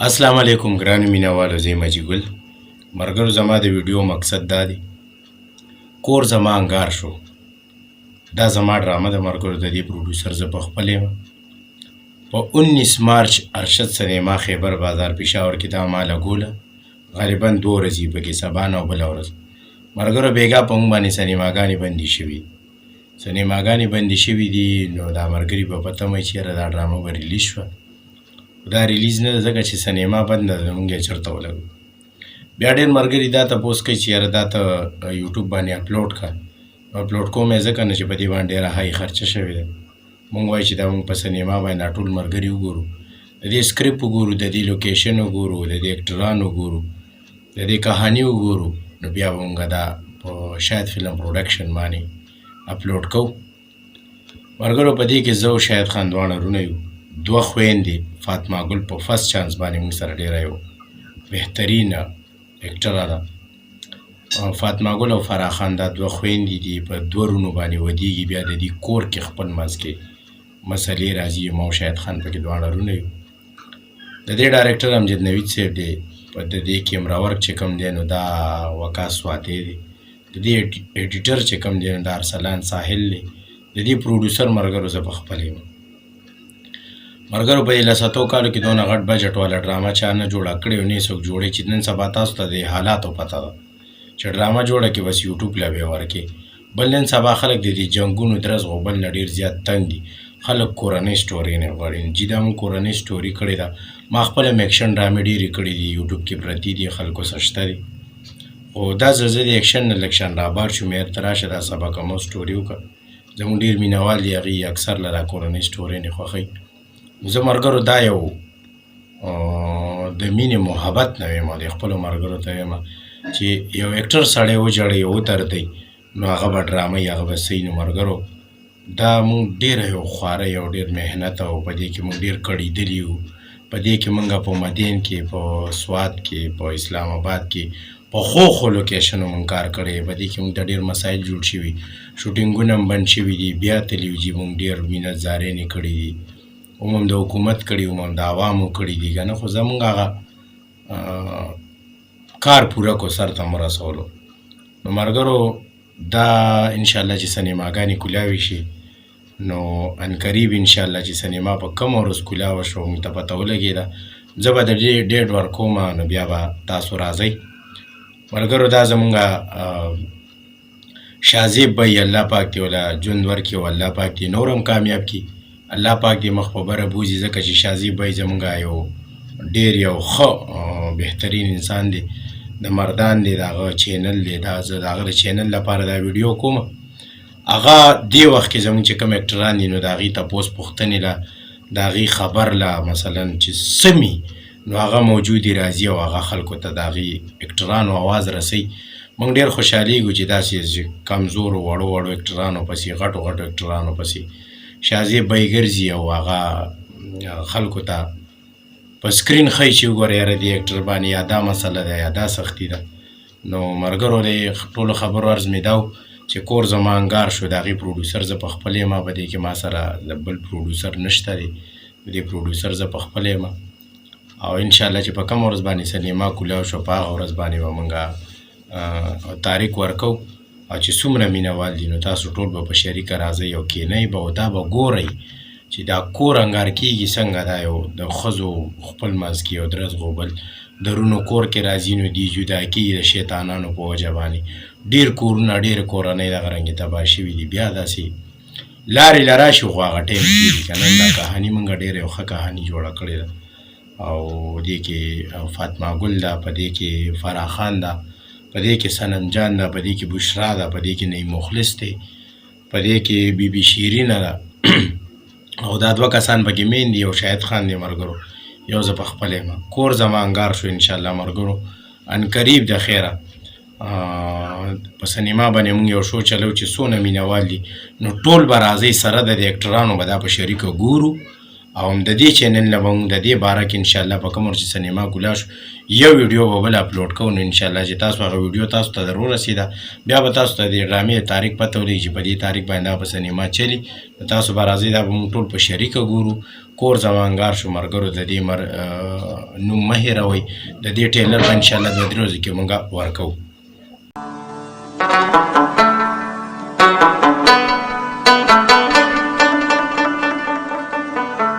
السلام علیکم ګرانو مینوالو زه یم حاجي ګل ملګرو زما د ویډیو مقصد دا دی کور زما انګار شو دا زما ډرامه د ملګرو د دې پروډوسر زه په خپل یم په 19 مارچ ارشد سینما خیبر بازار پېښور کې دا ما لګوله غالبا 2 ورځې پکې سبا نه او بله ورځ ملګرو بېګا په موږ باندې سینماګانې بندې شوي سینماګانې بندې شوي دي نو دا ملګري به په تمه چېرې دا ډرامه به ریلیز شوه دا ریلیز نه ده ځکه چې سینما بنده ده موږ یې چېرته ولګو بیا ډېر ملګري دا تپوس کوي چې یاره دا ته یوټیوب باندې اپلوډ کړه اپلوډ کوم یې ځکه نه چې په دې باندې ډېره های خرچه شوې ده موږ وایو چې دا موږ په سینما باندې دا ټول ملګري وګورو د دې سکرپټ وګورو د دې لوکیشن وګورو د دې اکټران وګورو د دې کهاني وګورو نو بیا به موږ دا په شاید فلم پروډکشن باندې اپلوډ کوو ملګرو په دې کې زه او شاهد خان دواړه وروڼه یو دوه خویندې فاطمه ګل په فرست چانس باندې موږ سره ډېره یو بهترینه اکټره ده فاطمه ګل او فرح خان دا دوه خویندې دي په دوه وروڼو باندې ودیږي بیا د دې کور کې خپل منځ کې مسلې راځي ما او شاهد خان پکې دواړه وروڼه یو د دې ډایرکټر امجد نوید صاحب دی په د دې کیمرا ورک چې کوم دی نو دا وقاص سواتی دی د دې ایډیټر چې کوم دی نو دا ارسلان ساحل دی د دې پروډوسر ملګرو زه په خپل یم ملګرو په دې لساتو کالو کې دونه غټ بجټ والا ډرامه چا نه جوړه کړې او نه یې څوک جوړی چې نن سبا تاسو ته د حالاتو پته ده چې ډرامه جوړه کړي بس یوټیوب له به ورکې بل نن سبا خلک د دې جنګونو درز غوبل نه ډېر زیات تنګ دي خلک کورنۍ سټوري نه غواړي چې دا موږ کورنۍ سټوري کړې ده ما خپله میکشن ډرامې ډېرې کړې دي یوټیوب کې پرتې دي خلکو سره شته دي خو دا زه د اکشن نه لږ شان رابار شوم یار ته راشه دا سبا کومه سټوري وکړه زموږ ډېر مینهوال دي هغې اکثر له را کورنۍ سټوري نه خوښوي زه ملګرو دا یو د مینې محبت نه ویم د خپلو ملګرو ته ویم چې یو اکټر سړی وجړی ودردی نو هغه به ډرامه هغه به صحیح نو ملګرو دا موږ ډېره یو خواره یو ډېر محنت او په دې کې موږ ډېر کړېدلي یو په دې کې موږ په مدین کې په سوات کې په اسلام آباد کې په ښو لوکیشنو موږ کار کړی په دې کې موږ ته ډېر مسایل جوړ شوي شوټینګونه هم بند شوي دي بیا تلویزیون موږ ډېر مینت زارینې کړي دي هم د حکومت کړي هم د عوامو کړي دي که نه خو زموږ هغه کار پوره کو سر ته مرسولو نو ملګرو دا انشاءالله چې سینماګانې کولاوې شي نو عنقریب انشاءالله چې سینما په کم ورځ کولاوه شو موږ ته پته ولګېده زه به د دې ډیټ ورکوم نو بیا به تاسو راځئ ملګرو دا زموږ شاهزیب بی الله پاک دې وله ژوند ورکړي او الله پاک دې نور هم کامیاب کړي الله پاک دې مخ په بره بوځي ځکه چې شاهزیب بی زموږ یو ډېر یو ښه بهترین انسان دی د مردان دی د هغه چینل دی دا زه د هغه د چینل لپاره دا ویډیو کوم هغه دې وخت کې زموږ چې کوم اکټران دي نو د هغې تپوس پوښتنې له د هغې خبر له مثلا چې سمي نو هغه موجودي راځي او هغه خلکو ته د هغې اکټرانو اواز رسوي موږ ډېر خوشحالېږو چې داسې کمزورو وړو وړو اکټرانو پسې غټو غټو اکټرانو پسې شاهزیب بی ګرځي او هغه خلکو ته په سکرین ښایي چې وګوره یاره دې اکټر باندې یا دا مسله ده یا دا سختي ده نو ملګرو د ټولو خبرو عرض مې دا و چې کور زما انګار شو د هغې پروډوسر زه په خپل یم په دې کې ما سره بل پروډوسر نشته دی د دې پروډوسر زه په خپل یم او انشاءالله چې په کومه ورځ باندې سینما کولاو شو په هغه ورځ باندې به موږ تاریخ ورکو او چې څومره مینهوال دي نو تاسو ټول به په شریکه راځئ او کینئ به او دا به ګورئ چې دا کور انګار کېږي څنګه دا یو د ښځو خپل منځ کې یو درز غوبل د رونو کور کې راځي نو دي جدا کېږي د شیطانانو په وجه باندې ډېر کورونه ډېر کورنۍ دغه رنګې تباه شوي دي بیا داسې لارې له راشي خو هغه ټایم کېږي که نه دا کهاني موږ ډېره یو ښه کهاني جوړه کړې ده او دې کې فاطمه ګل ده په دې کې فرح خان ده په دې کې صنم جان ده په دې کې بشرا ده په دې کې نعیم مخلص دی په دې کې بیبي شیرینه ده او دا دوه کسان پکې مین دي او شاهد خان دی ملګرو یو زه په خپل یم کور زما انګار شو انشاءالله ملګرو عنقریب د خیره په سینما باندې موږ یو شو چلو چې څونه مینهوال دي نو ټول به راځئ سره د دې اکټرانو به دا په شریکه ګورو او هم د دې چینل نه به موږ د دې باره کې انشاءالله په کوم ورځ چې سینما کولا شو یو ویډیو به بل اپلوډ کوو نو انشاءالله چې تاسو هغه ویډیو تاسو ته در ورسېده بیا به تاسو ته د ډرامې تاریخ پته ولګي چې په دې تاریخ باندې دا په سینما چلي نو تاسو به راځئ دا به موږ ټول په شریکه ګورو کور زما انګار شو ملګرو د دې نوم مه هېروئ د دې ټریلر به انشاءالله 2-3 ورځو کې موږ ورکوو